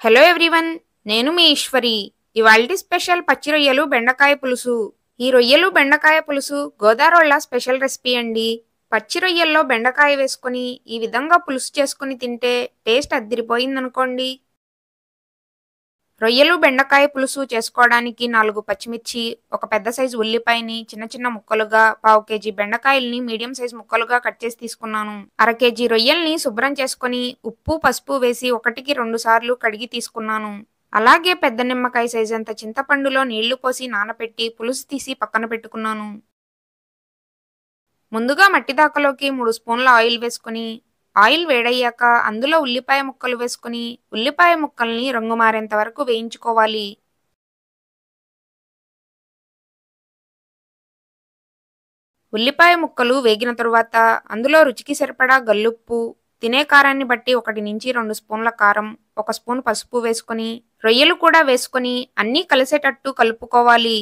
Hello everyone, నేను మీ ఈశ్వరి. ఇవాల్టి special పచ్చి రొయ్యలు బెండకాయ పులుసు. ఈ రొయ్యలు బెండకాయ పులుసు గోదావరోళ్ళ స్పెషల్ రెసిపీ అండి. పచ్చి రొయ్యల్లో బెండకాయ వేసుకొని ఈ విధంగా పులుసు చేసుకుని తింటే టేస్ట్ అద్దిరిపోయిందనుకోండి. రొయ్యలు బెండకాయ పులుసు చేసుకోవడానికి 4 పచ్చిమిర్చి, ఒక పెద్ద సైజు ఉల్లిపాయని చిన్న చిన్న ముక్కలుగా, పావు కేజీ బెండకాయల్ని మీడియం సైజు ముక్కలుగా కట్ చేసి తీసుకున్నాను. అర కేజీ రొయ్యల్ని శుభ్రం చేసుకొని ఉప్పు పసుపు వేసి 1కి 2 సార్లు కడిగి తీసుకున్నాను. అలాగే పెద్ద నిమ్మకాయ సైజంత చింతపండులో నీళ్లు పోసి నానపెట్టి పులుసు తీసి పక్కన పెట్టుకున్నాను. ముందుగా మట్టి దాకలోకి 3 స్పూన్ల ఆయిల్ వేసుకుని, ఆయిల్ వేడయ్యాక అందులో ఉల్లిపాయ ముక్కలు వేసుకుని ఉల్లిపాయ ముక్కల్ని రంగు మారేంత వరకు వేయించుకోవాలి. ఉల్లిపాయ ముక్కలు వేగిన తరువాత అందులో రుచికి సరిపడా గల్లుప్పు, తినే కారాన్ని బట్టి 1 నుంచి 2 స్పూన్ల కారం, 1 స్పూన్ పసుపు వేసుకుని రొయ్యలు కూడా వేసుకుని అన్నీ కలిసేటట్టు కలుపుకోవాలి.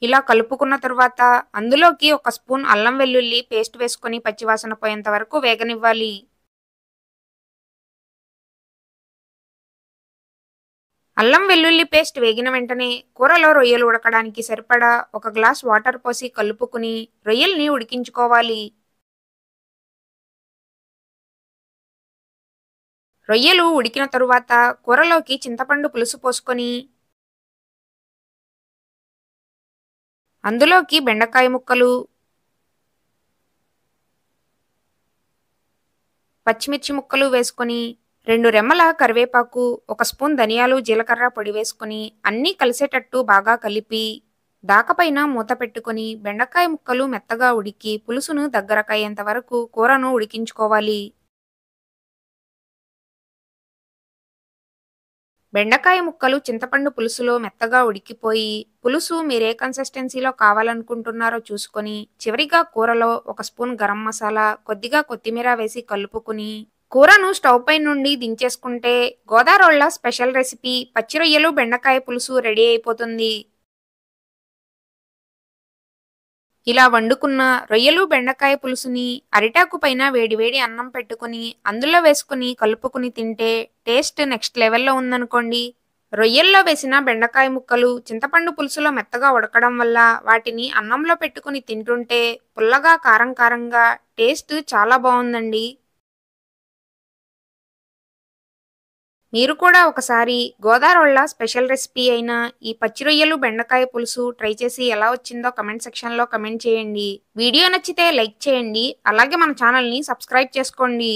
ఇలా కలుపుకున్న తరువాత అందులోకి 1 స్పూన్ అల్లం వెల్లుల్లి పేస్ట్ వేసుకొని పచ్చివాసన పోయేంత వరకు వేగనివ్వాలి. అల్లం వెల్లుల్లి పేస్ట్ వేగిన వెంటనే కూరలో రొయ్యలు ఉడకడానికి సరిపడా 1 గ్లాస్ వాటర్ పోసి కలుపుకుని రొయ్యల్ని ఉడికించుకోవాలి. రొయ్యలు ఉడికిన తరువాత కూరలోకి చింతపండు పులుసు పోసుకొని అందులోకి బెండకాయ ముక్కలు, పచ్చిమిర్చి ముక్కలు వేసుకొని 2 రెమ్మల కరివేపాకు, 1 స్పూన్ ధనియాలు జీలకర్ర పొడి వేసుకొని అన్నీ కలిసేటట్టు బాగా కలిపి దాకపైన మూత పెట్టుకొని బెండకాయ ముక్కలు మెత్తగా ఉడికి పులుసును దగ్గరకయ్యేంత వరకు కూరను ఉడికించుకోవాలి. బెండకాయ ముక్కలు చింతపండు పులుసులో మెత్తగా ఉడికిపోయి పులుసు మీరే కన్సిస్టెన్సీలో కావాలనుకుంటున్నారో చూసుకొని చివరిగా కూరలో 1 స్పూన్ గరం మసాలా, కొద్దిగా కొత్తిమీర వేసి కలుపుకుని కూరను స్టవ్ పై నుండి దించేసుకుంటే గోదావరోళ్ళ స్పెషల్ రెసిపీ పచ్చి రొయ్యలు బెండకాయ పులుసు రెడీ అయిపోతుంది. ఇలా వండుకున్న రొయ్యలు బెండకాయ పులుసుని అరిటాకు పైన వేడివేడి అన్నం పెట్టుకుని అందులో వేసుకుని కలుపుకుని తింటే టేస్ట్ నెక్స్ట్ లెవెల్లో ఉందనుకోండి. రొయ్యల్లో వేసిన బెండకాయ ముక్కలు చింతపండు పులుసులో మెత్తగా ఉడకడం వల్ల వాటిని అన్నంలో పెట్టుకుని తింటుంటే పుల్లగా కారం కారంగా టేస్ట్ చాలా బాగుందండి. మీరు కూడా ఒకసారి గోదావరోళ్ళ స్పెషల్ రెసిపీ అయిన ఈ పచ్చి రొయ్యలు బెండకాయ పులుసు ట్రై చేసి ఎలా వచ్చిందో కమెంట్ సెక్షన్లో కమెంట్ చేయండి. వీడియో నచ్చితే లైక్ చేయండి. అలాగే మన ఛానల్ని సబ్స్క్రైబ్ చేసుకోండి.